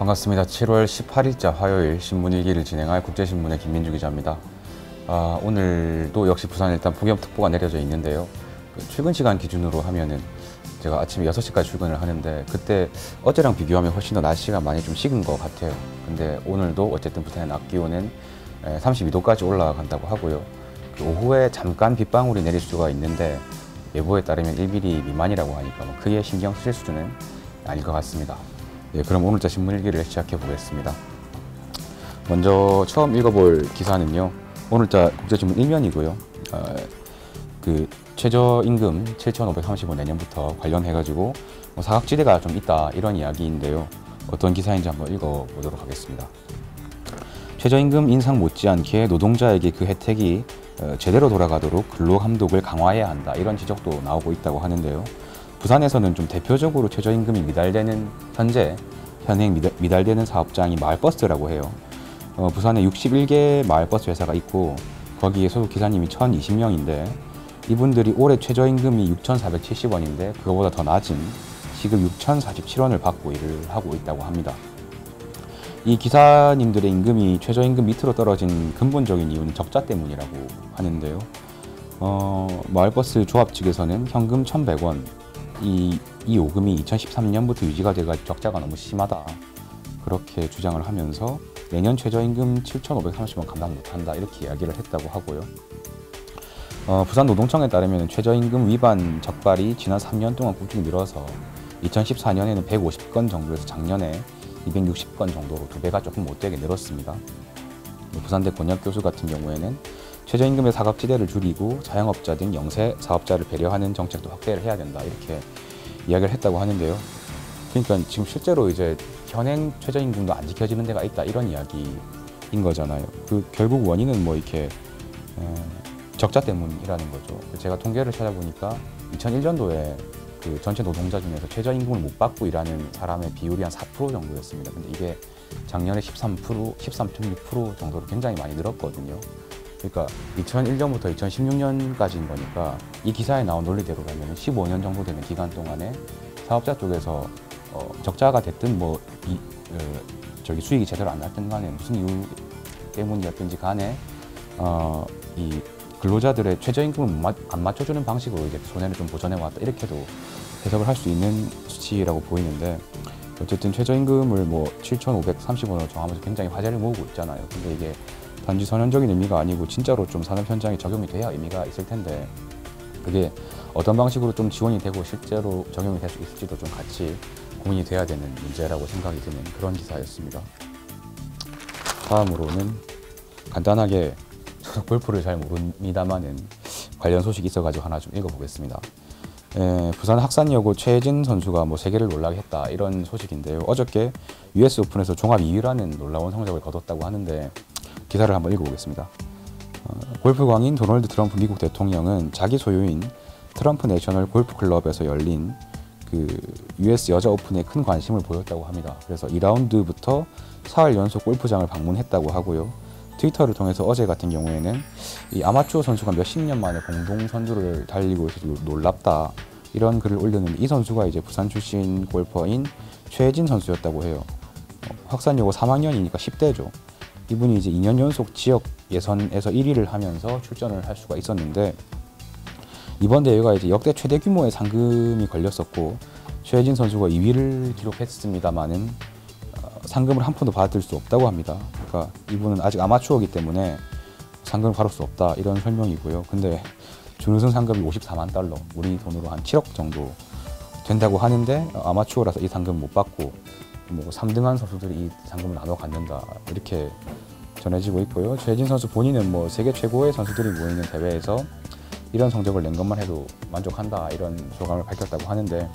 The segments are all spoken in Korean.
반갑습니다. 7월 18일자 화요일 신문일기를 진행할 국제신문의 김민주 기자입니다. 오늘도 역시 부산에 일단 폭염특보가 내려져 있는데요. 출근 시간 기준으로 하면은 제가 아침에 6시까지 출근을 하는데 그때 어제랑 비교하면 훨씬 더 날씨가 많이 좀 식은 것 같아요. 근데 오늘도 어쨌든 부산의 낮 기온은 32도까지 올라간다고 하고요. 오후에 잠깐 빗방울이 내릴 수가 있는데 예보에 따르면 1mm 미만이라고 하니까 뭐 크게 신경 쓸 수준은 아닐 것 같습니다. 예, 그럼 오늘자 신문일기를 시작해 보겠습니다. 먼저 처음 읽어볼 기사는요. 오늘자 국제신문 1면이고요. 최저임금 7,530원 내년부터 관련해가지고 사각지대가 좀 있다 이런 이야기인데요. 어떤 기사인지 한번 읽어보도록 하겠습니다. 최저임금 인상 못지않게 노동자에게 그 혜택이 제대로 돌아가도록 근로감독을 강화해야 한다 이런 지적도 나오고 있다고 하는데요. 부산에서는 좀 대표적으로 최저임금이 미달되는 현행 미달되는 사업장이 마을버스라고 해요. 부산에 61개 마을버스 회사가 있고 거기에 소속 기사님이 1,020명인데 이분들이 올해 최저임금이 6,470원인데 그거보다 더 낮은 시급 6,047원을 받고 일을 하고 있다고 합니다. 이 기사님들의 임금이 최저임금 밑으로 떨어진 근본적인 이유는 적자 때문이라고 하는데요. 마을버스 조합 측에서는 현금 1,100원 이 요금이 2013년부터 유지가 돼가지고 적자가 너무 심하다 그렇게 주장을 하면서 내년 최저임금 7,530원 감당 못한다 이렇게 이야기를 했다고 하고요. 부산노동청에 따르면 최저임금 위반 적발이 지난 3년 동안 꾸준히 늘어서 2014년에는 150건 정도에서 작년에 260건 정도로 2배가 조금 못되게 늘었습니다. 부산대 권혁교수 같은 경우에는 최저임금의 사각지대를 줄이고 자영업자 등 영세 사업자를 배려하는 정책도 확대를 해야 된다 이렇게 이야기를 했다고 하는데요. 그러니까 지금 실제로 이제 현행 최저임금도 안 지켜지는 데가 있다 이런 이야기인 거잖아요. 결국 원인은 뭐 이렇게 적자 때문이라는 거죠. 제가 통계를 찾아보니까 2001년도에 그 전체 노동자 중에서 최저임금을 못 받고 일하는 사람의 비율이 한 4% 정도였습니다. 근데 이게 작년에 13.6% 정도로 굉장히 많이 늘었거든요. 그러니까 2001년부터 2016년까지인 거니까 이 기사에 나온 논리대로라면 15년 정도 되는 기간 동안에 사업자 쪽에서 적자가 됐든 수익이 제대로 안 났든 간에 무슨 이유 때문이었든지 간에 이 근로자들의 최저임금을 안 맞춰주는 방식으로 이제 손해를 좀 보전해 왔다 이렇게도 해석을 할 수 있는 수치라고 보이는데 어쨌든 최저임금을 7,530원으로 정하면서 굉장히 화제를 모으고 있잖아요. 근데 이게 단지 선언적인 의미가 아니고 진짜로 좀 산업 현장에 적용이 돼야 의미가 있을 텐데 그게 어떤 방식으로 좀 지원이 되고 실제로 적용이 될 수 있을지도 좀 같이 고민이 돼야 되는 문제라고 생각이 드는 그런 기사였습니다. 다음으로는 간단하게 저도 골프를 잘 모릅니다만은 관련 소식이 있어가지고 하나 좀 읽어보겠습니다. 부산 학산여고 최혜진 선수가 세계를 놀라게 했다 이런 소식인데요. 어저께 US 오픈에서 종합 2위라는 놀라운 성적을 거뒀다고 하는데 기사를 한번 읽어보겠습니다. 골프 광인 도널드 트럼프 미국 대통령은 자기 소유인 트럼프 내셔널 골프 클럽에서 열린 US 여자 오픈에 큰 관심을 보였다고 합니다. 그래서 2라운드부터 4일 연속 골프장을 방문했다고 하고요. 트위터를 통해서 어제 같은 경우에는 이 아마추어 선수가 몇십 년 만에 공동 선두를 달리고 있어서 놀랍다 이런 글을 올렸는데 이 선수가 이제 부산 출신 골퍼인 최혜진 선수였다고 해요. 학산여고 3학년이니까 10대죠. 이분이 이제 2년 연속 지역 예선에서 1위를 하면서 출전을 할 수가 있었는데 이번 대회가 이제 역대 최대 규모의 상금이 걸렸었고 최혜진 선수가 2위를 기록했습니다만은 상금을 한 푼도 받을 수 없다고 합니다. 그러니까 이분은 아직 아마추어이기 때문에 상금을 받을 수 없다 이런 설명이고요. 근데 준우승 상금이 54만 달러, 우리 돈으로 한 7억 정도 된다고 하는데 아마추어라서 이 상금 못 받고 3등한 선수들이 이 상금을 나눠 갖는다 이렇게 전해지고 있고요. 최혜진 선수 본인은 세계 최고의 선수들이 모이는 대회에서 이런 성적을 낸 것만 해도 만족한다 이런 소감을 밝혔다고 하는데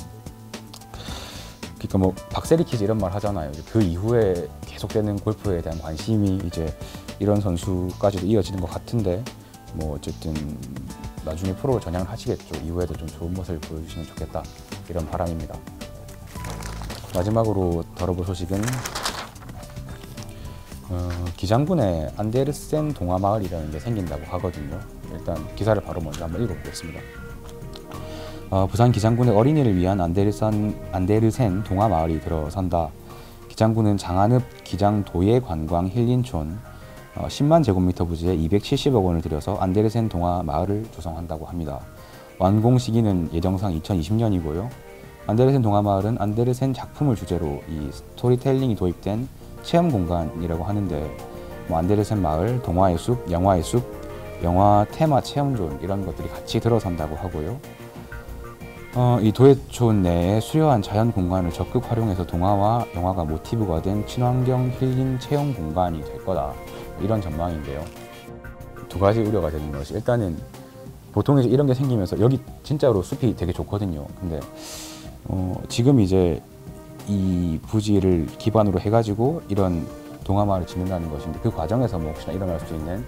그러니까 박세리 퀴즈 이런 말 하잖아요. 그 이후에 계속되는 골프에 대한 관심이 이제 이런 선수까지도 이어지는 것 같은데 어쨌든 나중에 프로로 전향을 하시겠죠. 이후에도 좀 좋은 모습을 보여주시면 좋겠다 이런 바람입니다. 마지막으로 다뤄볼 소식은 기장군에 안데르센 동화마을이라는 게 생긴다고 하거든요. 일단 기사를 바로 먼저 한번 읽어보겠습니다. 부산 기장군에 어린이를 위한 안데르센 동화마을이 들어선다. 기장군은 장안읍 기장도예 관광 힐린촌 10만 제곱미터 부지에 270억 원을 들여서 안데르센 동화 마을을 조성한다고 합니다. 완공 시기는 예정상 2020년이고요. 안데르센 동화 마을은 안데르센 작품을 주제로 이 스토리텔링이 도입된 체험 공간이라고 하는데 안데르센 마을, 동화의 숲, 영화의 숲, 영화 테마 체험존 이런 것들이 같이 들어선다고 하고요. 이 도예촌 내에 수려한 자연 공간을 적극 활용해서 동화와 영화가 모티브가 된 친환경 힐링 체험 공간이 될 거다. 이런 전망인데요. 두 가지 우려가 되는 것이 일단은 보통 이제 이런 게 생기면서 여기 진짜로 숲이 되게 좋거든요. 근데 지금 이제 이 부지를 기반으로 해가지고 이런 동화마을을 짓는다는 것인데 그 과정에서 뭐 혹시나 일어날 수 있는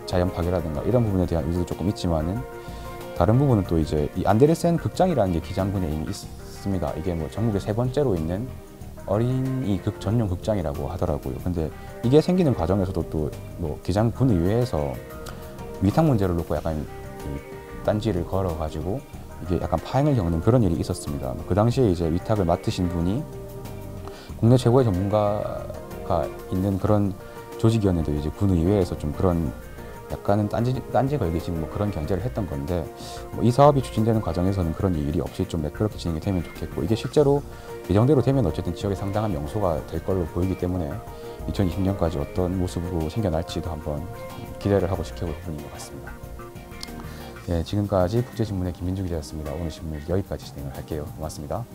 자연 파괴라든가 이런 부분에 대한 우려도 조금 있지만은 다른 부분은 또 이제 이 안데르센 극장이라는 게 기장군에 이미 있습니다. 이게 뭐 전국에 3번째로 있는 어린이 전용 극장이라고 하더라고요. 근데 이게 생기는 과정에서도 또 뭐 기장군 의회에서 위탁 문제를 놓고 약간 이 딴지를 걸어가지고 이게 약간 파행을 겪는 그런 일이 있었습니다. 그 당시에 이제 위탁을 맡으신 분이 국내 최고의 전문가가 있는 그런 조직이었는데 이제 군의회에서 좀 그런 약간은 딴지 걸리신 뭐 그런 견제를 했던 건데 이 사업이 추진되는 과정에서는 그런 일이 없이 좀 매끄럽게 진행이 되면 좋겠고 이게 실제로 예정대로 되면 어쨌든 지역의 상당한 명소가 될 걸로 보이기 때문에 2020년까지 어떤 모습으로 생겨날지도 한번 기대를 하고 지켜볼 부분인 것 같습니다. 네, 지금까지 국제신문의 김민주 기자였습니다. 오늘 신문 여기까지 진행을 할게요. 고맙습니다.